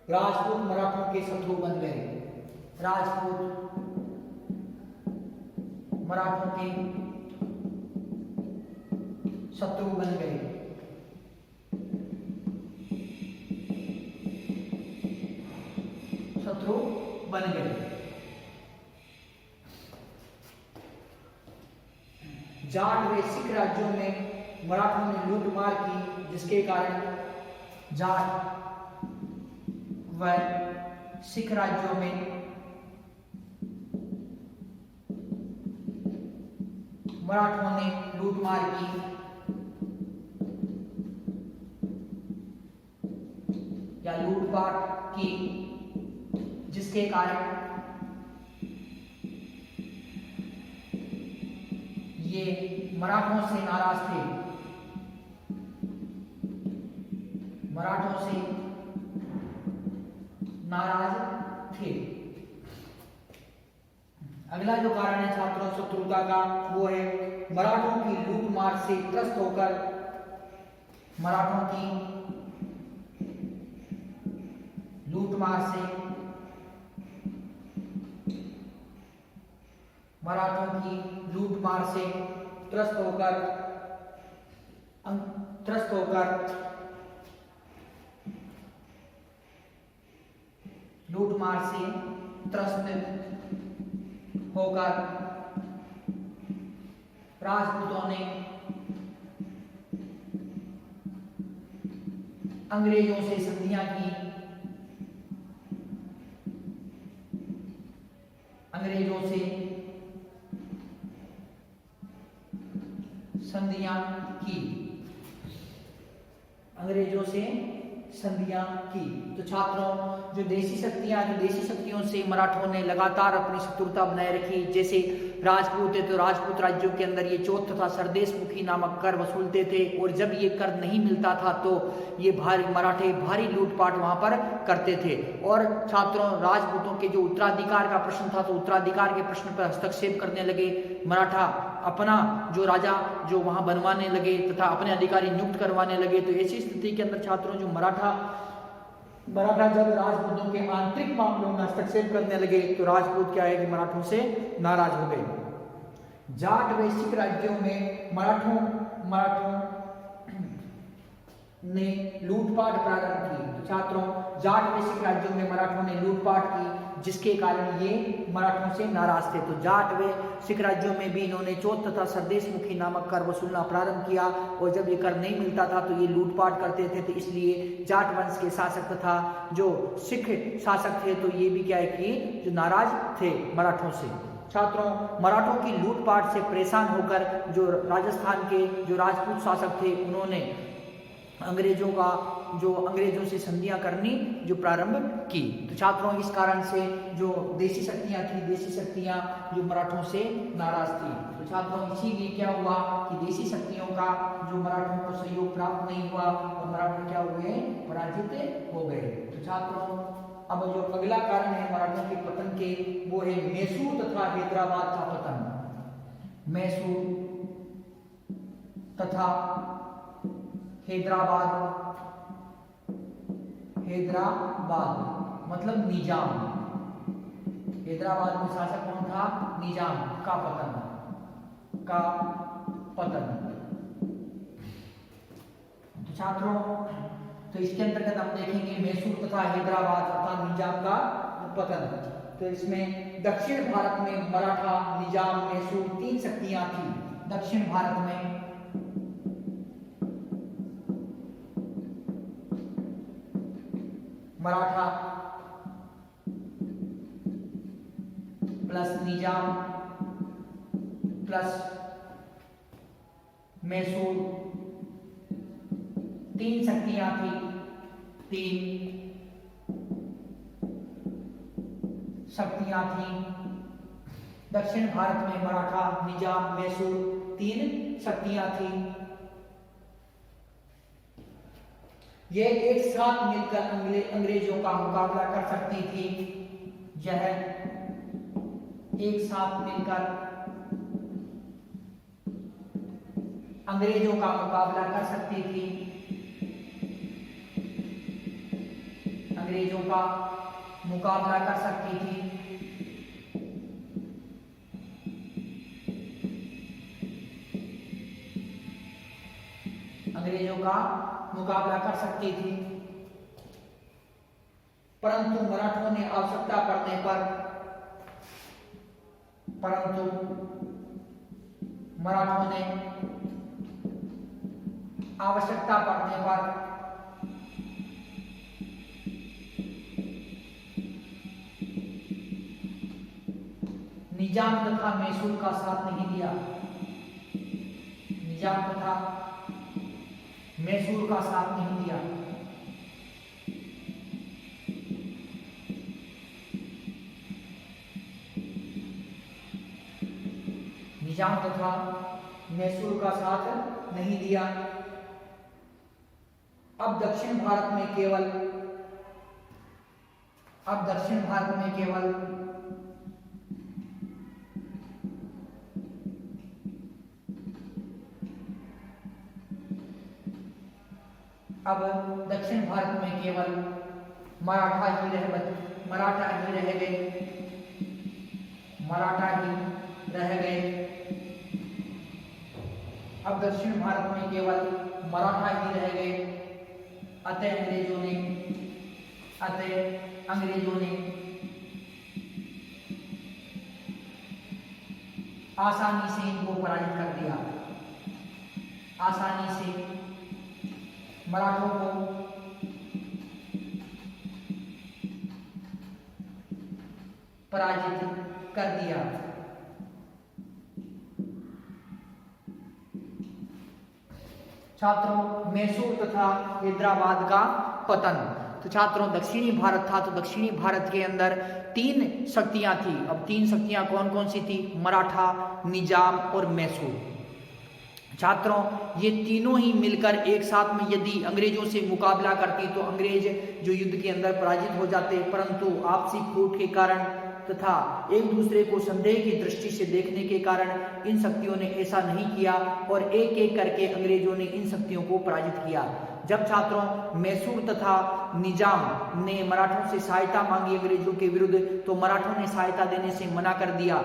राजपूत मराठों के शत्रु बन गए। राजपूत मराठों के शत्रु बन गए। शत्रु बन गए। जाट व सिख राज्यों में मराठों ने लूटमार की, जिसके कारण जाट व सिख राज्यों में मराठों ने लूटमार की, या लूटपाट की, जिसके कारण ये मराठों से नाराज थे। मराठों से नाराज थे। अगला जो कारण है छात्रों शत्रुता का, वो है मराठों की लूटमार से त्रस्त होकर मराठों की लूटमार से त्रस्त होकर त्रस्त होकर लूटमार से त्रस्त होकर राजपूतों ने अंग्रेजों से संधियां की, अंग्रेजों से संधियां की, अंग्रेजों से संधियां की। तो छात्रों, जो देशी शक्तियों से मराठों ने लगातार अपनी शत्रुता बनाए रखी। जैसे राजपूत है तो राजपूत राज्यों के अंदर ये चौथ तथा सरदेशमुखी नामक कर वसूलते थे, और जब ये कर नहीं मिलता था तो ये मराठे भारी लूटपाट वहां पर करते थे। और छात्रों, राजपूतों के जो उत्तराधिकार का प्रश्न था तो उत्तराधिकार के प्रश्न पर हस्तक्षेप करने लगे मराठा, अपना जो राजा जो वहां बनवाने लगे तथा अपने अधिकारी नियुक्त करवाने लगे। तो ऐसी स्थिति के अंदर छात्रों, जो मराठा जब राजपूतों के आंतरिक मामलों में हस्तक्षेप करने लगे तो राजपूत क्या है कि मराठों से नाराज हो गए। जाट वैश्विक राज्यों में मराठों ने लूटपाट प्रारंभ की। तो छात्रों, जाट वैश्विक राज्यों में मराठों ने लूटपाट की, जिसके कारण ये मराठों से नाराज थे। तो जाट वैश्विक राज्यों में भी इन्होंने चौथ तथा सरदेशमुखी नामक कर वसूलना प्रारंभ किया, और जब ये कर नहीं मिलता था तो ये लूटपाट करते थे। तो इसलिए जाट वंश के शासक तथा जो सिख शासक थे तो ये भी क्या है कि जो नाराज थे मराठों से। छात्रों, मराठों की लूटपाट से परेशान होकर जो राजस्थान के जो राजपूत शासक थे उन्होंने अंग्रेजों से संधियां करनी जो प्रारंभ की। तो छात्रों, इस कारण से जो देशी शक्तियां जो मराठों से नाराज थी। तो छात्रों, इसीलिए क्या हुआ कि देशी शक्तियों का जो मराठों को सहयोग प्राप्त नहीं हुआ और मराठे क्या हुए, पराजित हो गए। तो छात्रों, अब जो अगला कारण है मराठों के पतन के, वो है मैसूर तथा हैदराबाद का पतन। मैसूर तथा हैदराबाद मतलब निजाम। हैदराबाद में शासक कौन था? निजाम का पतन। तो छात्रों, तो इसके अंतर्गत हम देखेंगे मैसूर तथा हैदराबाद तथा निजाम का पतन। तो इसमें दक्षिण भारत में मराठा, निजाम, मैसूर 3 शक्तियां थी। दक्षिण भारत में मराठा प्लस निजाम प्लस मैसूर 3 शक्तियां थी। 3 शक्तियां थी। दक्षिण भारत में मराठा, निजाम, मैसूर 3 शक्तियां थी। ये एक साथ मिलकर अंग्रेजों का मुकाबला कर सकती थी। यह एक साथ मिलकर अंग्रेजों का मुकाबला कर सकती थी। अंग्रेजों का मुकाबला कर सकती थी। अंग्रेजों का मुकाबला कर सकती थी। परंतु मराठों ने आवश्यकता पड़ने पर निजाम तथा मैसूर का साथ नहीं दिया। निजाम तथा मैसूर का साथ नहीं दिया। निजाम तथा मैसूर का साथ नहीं दिया। अब दक्षिण भारत में केवल मराठा ही रह गए। अब दक्षिण भारत में केवल मराठा ही रह गए, अतः अंग्रेजों ने आसानी से इनको पराजित कर दिया। आसानी से मराठों को पराजित कर दिया। छात्रों, मैसूर तथा हैदराबाद का पतन। तो छात्रों, दक्षिणी भारत था, तो दक्षिणी भारत के अंदर 3 शक्तियां थी। अब 3 शक्तियां कौन कौन सी थी? मराठा, निजाम और मैसूर। छात्रों, ये तीनों ही मिलकर एक साथ में यदि अंग्रेजों से मुकाबला करती तो अंग्रेज जो युद्ध के अंदर पराजित हो जाते, परंतु आपसी फूट के कारण तथा एक दूसरे को संदेह की दृष्टि से देखने के कारण इन शक्तियों ने ऐसा नहीं किया और एक एक करके अंग्रेजों ने इन शक्तियों को पराजित किया। जब छात्रों मैसूर तथा निजाम ने मराठों से सहायता मांगी अंग्रेजों के विरुद्ध, तो मराठों ने सहायता देने से मना कर दिया।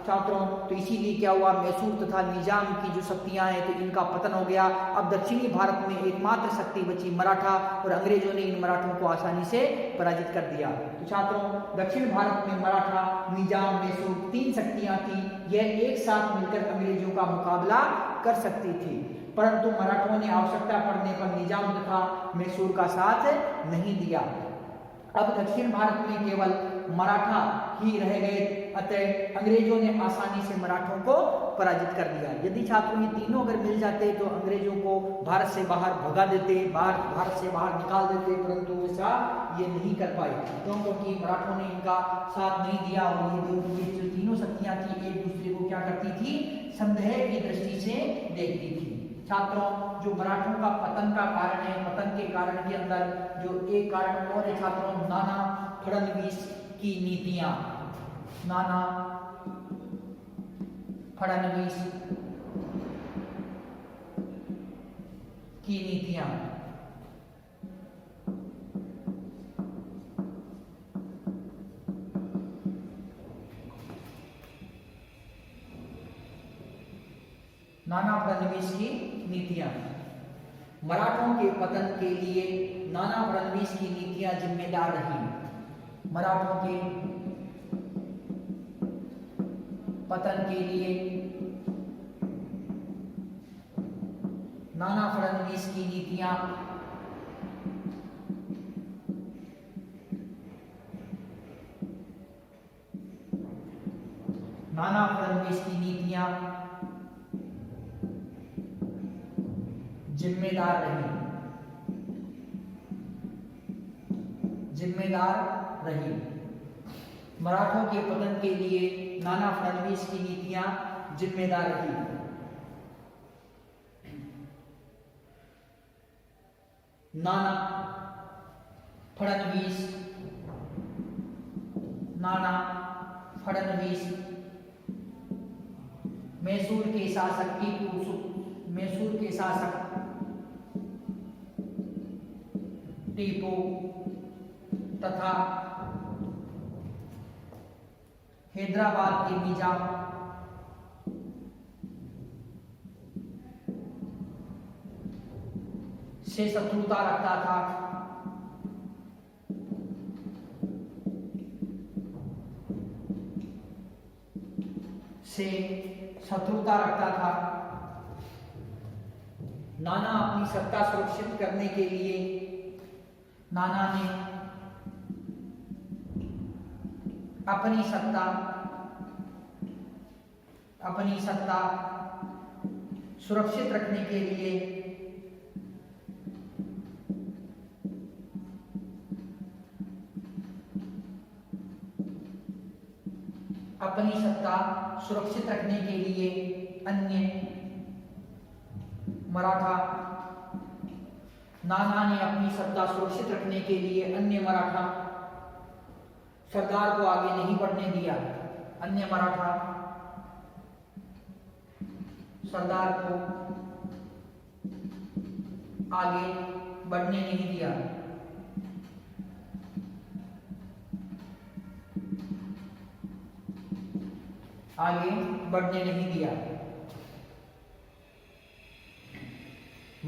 छात्रों, तो इसीलिए क्या हुआ, मैसूर तथा निजाम की जो शक्तियां हैं तो इनका पतन हो गया। अब दक्षिणी भारत में एकमात्र शक्ति बची मराठा, और अंग्रेजों ने इन मराठों को आसानी से पराजित कर दिया। तो छात्रों, दक्षिण भारत में मराठा, निजाम, मैसूर 3 शक्तियां थी। यह एक साथ मिलकर अंग्रेजों का मुकाबला कर सकती थी, परंतु मराठों ने आवश्यकता पड़ने पर निजाम तथा मैसूर का साथ नहीं दिया। अब दक्षिण भारत में केवल मराठा ही रह गए, अतः अंग्रेजों ने आसानी से मराठों को पराजित कर दिया। यदि छात्रों ये तीनों अगर मिल जाते तो अंग्रेजों को भारत से बाहर भगा देते, भारत से बाहर निकाल देते, परंतु ऐसा ये नहीं कर पाए क्योंकि मराठों ने इनका साथ नहीं दिया। और ये जो तीनों शक्तियां थी एक दूसरे को क्या करती थी, संदेह की दृष्टि से देखती थी। छात्रों, जो मराठों का पतन का कारण है, पतन के कारण के अंदर जो एक कारण और है छात्रों, नाना फडणवीस की नीतियां। नाना फडणवीस की नीतियां। नाना फडणवीस की नीतियां। मराठों के पतन के लिए नाना फडणवीस की नीतियां जिम्मेदार रही। मराठों के पतन के लिए नाना फडणवीस की नीतियां जिम्मेदार रही। मराठों के पतन के लिए नाना फडणवीस की नीतियां जिम्मेदार रही। नाना फडणवीस मैसूर के शासक टीपू तथा हैदराबाद के निजाम से शत्रुता रखता था। नाना अपनी सत्ता सुरक्षित करने के लिए नाना ने अपनी सत्ता सुरक्षित रखने के लिए अन्य मराठा नाना ने अपनी सत्ता सुरक्षित रखने के लिए अन्य मराठा सरदार को आगे नहीं बढ़ने दिया। अन्य मराठा सरदार को आगे बढ़ने नहीं दिया।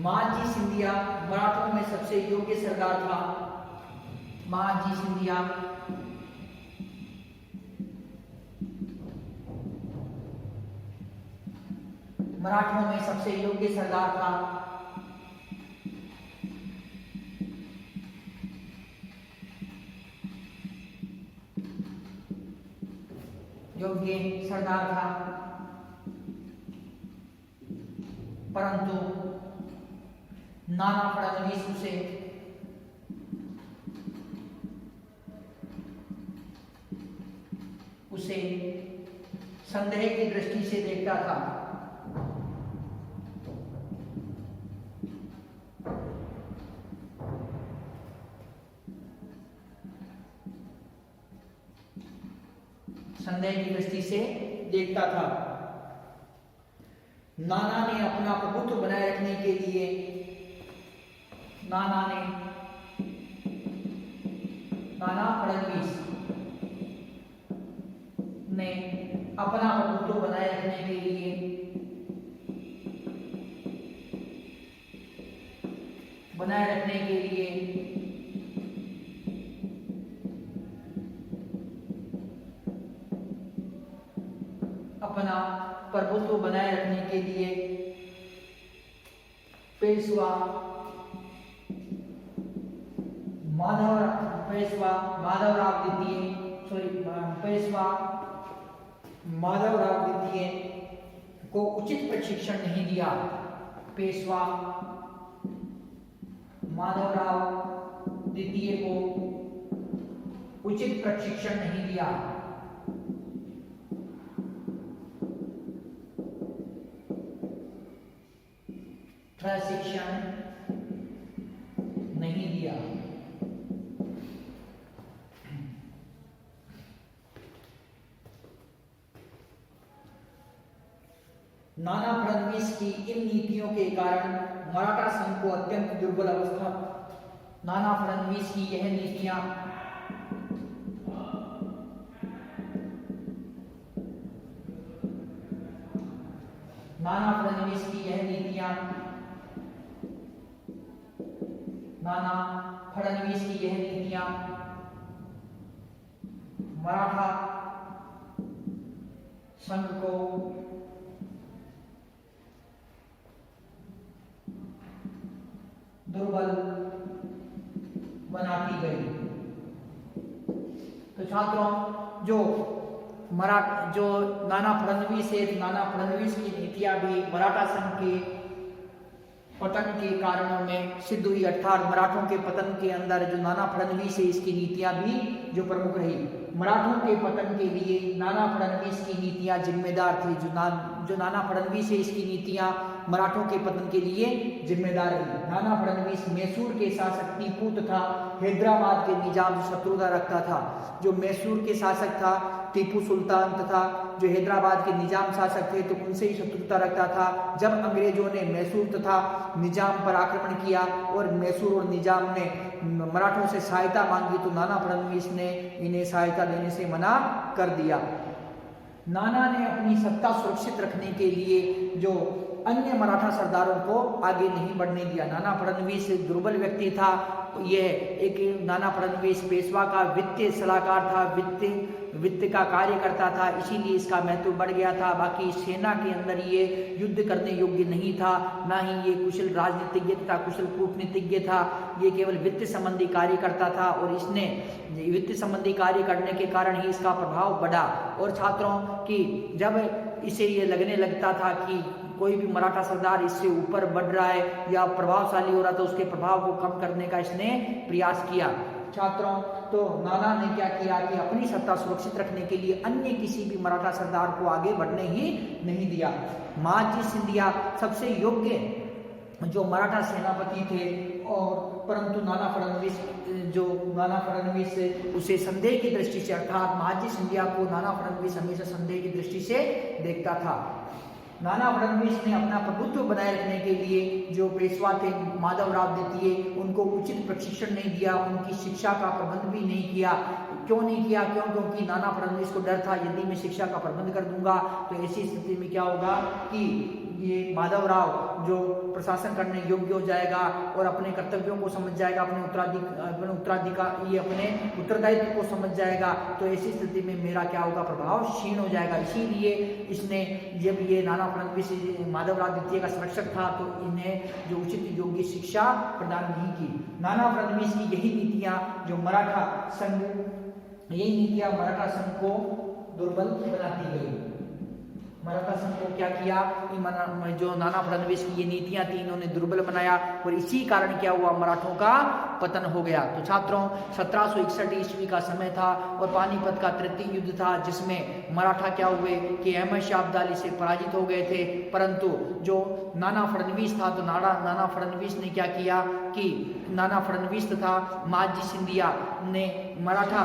महादजी सिंधिया मराठों में सबसे योग्य सरदार था। महादजी सिंधिया मराठों में सबसे योग्य सरदार था। योग्य सरदार था, परंतु नाना फडणवीस उसे संदेह की दृष्टि से देखता था। संदेह की दृष्टि से देखता था। नाना ने अपना प्रभुत्व बनाए रखने के लिए नाना फडणवीस ने अपना प्रभुत्व बनाए रखने के लिए अपना प्रभुत्व बनाए रखने के लिए पेशवा माधवराव द्वितीय को उचित प्रशिक्षण नहीं दिया। पेशवा माधवराव द्वितीय को उचित प्रशिक्षण नहीं दिया। प्रशिक्षण नहीं दिया। नाना फडणवीस की इन नीतियों के कारण मराठा संघ को अत्यंत दुर्बल अवस्था। नाना फडणवीस की यह नीतियां मराठा संघ को दुर्बल बनाती गई। तो छात्रों, जो नाना फडणवीस की नीतियां भी मराठा संघ के पतन के कारणों में सिद्ध हुई, अर्थात मराठों के पतन के अंदर जो नाना फडणवीस है इसकी नीतियां भी जो प्रमुख रही। मराठों के पतन के लिए नाना फडणवीस की नीतियां जिम्मेदार थी। जो नाना फडणवीस है इसकी नीतियां मराठों के पतन के लिए जिम्मेदार रही। नाना फडणवीस मैसूर के शासक टीपू तथा हैदराबाद के निजाम से शत्रुता रखता था। जो मैसूर के शासक था टीपू सुल्तान तथा जो हैदराबाद के निजाम शासक थे तो उनसे ही शत्रुता रखता था। जब अंग्रेजों ने मैसूर तथा निजाम पर आक्रमण किया और मैसूर और निजाम ने मराठों से सहायता मांगी तो नाना फडणवीस ने इन्हें सहायता देने से मना कर दिया। नाना ने अपनी सत्ता सुरक्षित रखने के लिए जो अन्य मराठा सरदारों को आगे नहीं बढ़ने दिया। नाना फडणवीस दुर्बल व्यक्ति था। यह एक नाना फडणवीस पेशवा का वित्तीय सलाहकार था, वित्त का कार्य करता था, इसीलिए इसका महत्व बढ़ गया था। बाकी सेना के अंदर ये युद्ध करने योग्य नहीं था, ना ही ये कुशल राजनीतिज्ञ तथा कुशल कूटनीतिज्ञ था। ये केवल वित्त संबंधी कार्य करता था और इसने वित्त संबंधी कार्य करने के कारण ही इसका प्रभाव बढ़ा। और छात्रों की जब इसे ये लगने लगता था कि कोई भी मराठा सरदार इससे ऊपर बढ़ रहा है या प्रभावशाली हो रहा था, उसके प्रभाव को कम करने का इसने प्रयास किया। छात्रों, तो नाना ने क्या किया कि अपनी सत्ता सुरक्षित रखने के लिए अन्य किसी भी मराठा सरदार को आगे बढ़ने ही नहीं दिया। महादजी सिंधिया सबसे योग्य जो मराठा सेनापति थे और परंतु नाना फडणवीस उसे संदेह की दृष्टि से, अर्थात महादजी सिंधिया को नाना फडणवीस हमेशा संदेह की दृष्टि से देखता था। नाना फडणवीस ने अपना प्रभुत्व बनाए रखने के लिए जो पेशवा थे माधवराव द्वितीय, उनको उचित प्रशिक्षण नहीं दिया, उनकी शिक्षा का प्रबंध भी नहीं किया। क्यों नहीं किया? क्योंकि नाना फडणवीस को डर था यदि मैं शिक्षा का प्रबंध कर दूंगा तो ऐसी स्थिति में क्या होगा कि ये माधवराव जो प्रशासन करने योग्य हो जाएगा और अपने कर्तव्यों को समझ जाएगा, अपने उत्तराधिकारी अपने उत्तरदायित्व को समझ जाएगा, तो ऐसी स्थिति में मेरा क्या होगा, प्रभाव क्षीण हो जाएगा। इसीलिए इसने, जब ये नाना फडणवीस माधवराव द्वितीय का संरक्षक था, तो इन्हें जो उचित योग्य शिक्षा प्रदान नहीं की। नाना फडणवीस की यही नीतियां जो मराठा संघ, यही नीतियां मराठा संघ को दुर्बल बनाती गई। मराठा संघ को क्या किया, जो नाना फडणवीस की ये नीतियां थी, इन्होंने दुर्बल बनाया और इसी कारण क्या हुआ, मराठों का पतन हो गया। तो छात्रों 1761 ईस्वी का समय था और पानीपत का तृतीय युद्ध था, जिसमें मराठा क्या हुए कि अहमद शाह अब्दाली से पराजित हो गए थे। परंतु जो नाना फडणवीस था, तो नाना फडणवीस ने क्या किया कि नाना फडणवीस तथा महादजी सिंधिया ने मराठा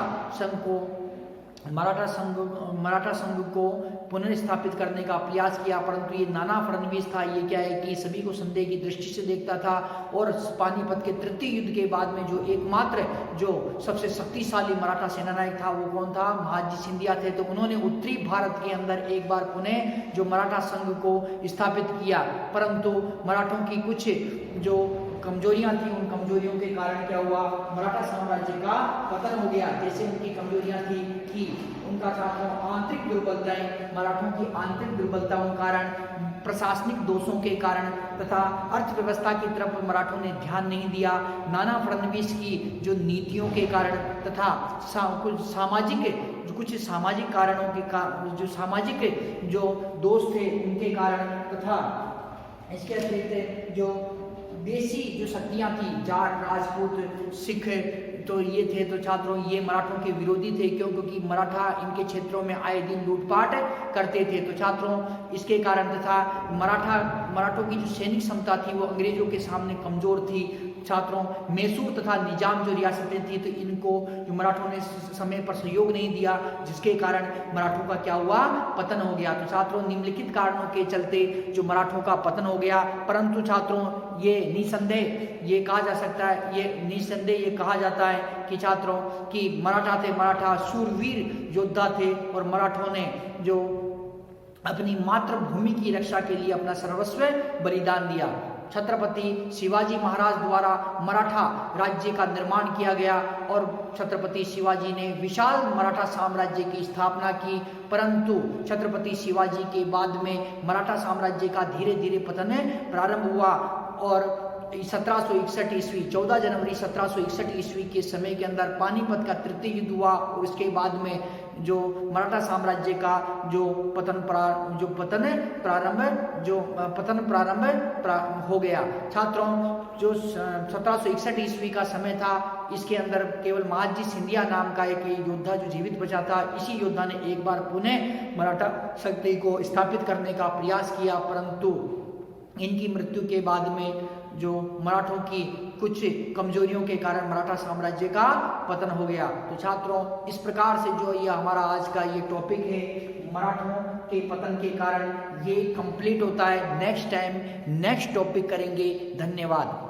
संघ को पुनर्स्थापित करने का प्रयास किया। परंतु ये नाना फडणवीस था, ये क्या है कि सभी को संदेह की दृष्टि से देखता था और पानीपत के तृतीय युद्ध के बाद में जो एकमात्र जो सबसे शक्तिशाली मराठा सेनानायक था, वो कौन था, महादजी सिंधिया थे। तो उन्होंने उत्तरी भारत के अंदर एक बार पुनः जो मराठा संघ को स्थापित किया, परंतु मराठों की कुछ जो कमजोरियां थी, उन कमजोरियों के कारण क्या हुआ, मराठा साम्राज्य का पतन हो गया। जैसे उनकी कमजोरियां थी कि उनका आंतरिक दुर्बलताएं, मराठों की आंतरिक दुर्बलताओं के कारण, प्रशासनिक दोषों के कारण तथा अर्थव्यवस्था की तरफ मराठों ने ध्यान नहीं दिया। नाना फडणवीस की जो नीतियों के कारण तथा कुछ सामाजिक कारणों के जो सामाजिक जो दोष थे उनके कारण, तथा इसके अतिरिक्त जो देसी जो शक्तियां थी, जाट, राजपूत, सिख, तो ये थे, तो छात्रों ये मराठों के विरोधी थे। क्यों? क्योंकि मराठा इनके क्षेत्रों में आए दिन लूटपाट करते थे। तो छात्रों इसके कारण तथा मराठों की जो सैनिक क्षमता थी वो अंग्रेजों के सामने कमजोर थी। छात्रों मैसूर तथा निजाम जो रियासतें थी, तो इनको जो मराठों ने समय पर सहयोग नहीं दिया, जिसके कारण मराठों का क्या हुआ, पतन हो गया। तो छात्रों निम्नलिखित कारणों के चलते जो मराठों का पतन हो गया। परंतु छात्रों ये निसंदेह ये कहा जा सकता है, ये कहा जाता है कि छात्रों कि मराठा शूरवीर योद्धा थे और मराठों ने जो अपनी मातृभूमि की रक्षा के लिए अपना सर्वस्व बलिदान दिया। छत्रपति शिवाजी महाराज द्वारा मराठा राज्य का निर्माण किया गया और छत्रपति शिवाजी ने विशाल मराठा साम्राज्य की स्थापना की। परंतु छत्रपति शिवाजी के बाद में मराठा साम्राज्य का धीरे धीरे पतन प्रारंभ हुआ और 1761 ईस्वी 14 जनवरी 1761 ईस्वी के समय के अंदर पानीपत का तृतीय युद्ध हुआ और उसके बाद में जो मराठा साम्राज्य का जो पतन प्रारंभ हो गया। छात्रों जो 1761 ईस्वी का समय था, इसके अंदर केवल महादजी सिंधिया नाम का एक योद्धा जो जीवित बचा था, इसी योद्धा ने एक बार पुनः मराठा शक्ति को स्थापित करने का प्रयास किया। परंतु इनकी मृत्यु के बाद में जो मराठों की कुछ कमजोरियों के कारण मराठा साम्राज्य का पतन हो गया। तो छात्रों इस प्रकार से जो ये हमारा आज का ये टॉपिक है मराठों के पतन के कारण, ये कंप्लीट होता है। नेक्स्ट टाइम नेक्स्ट टॉपिक करेंगे। धन्यवाद।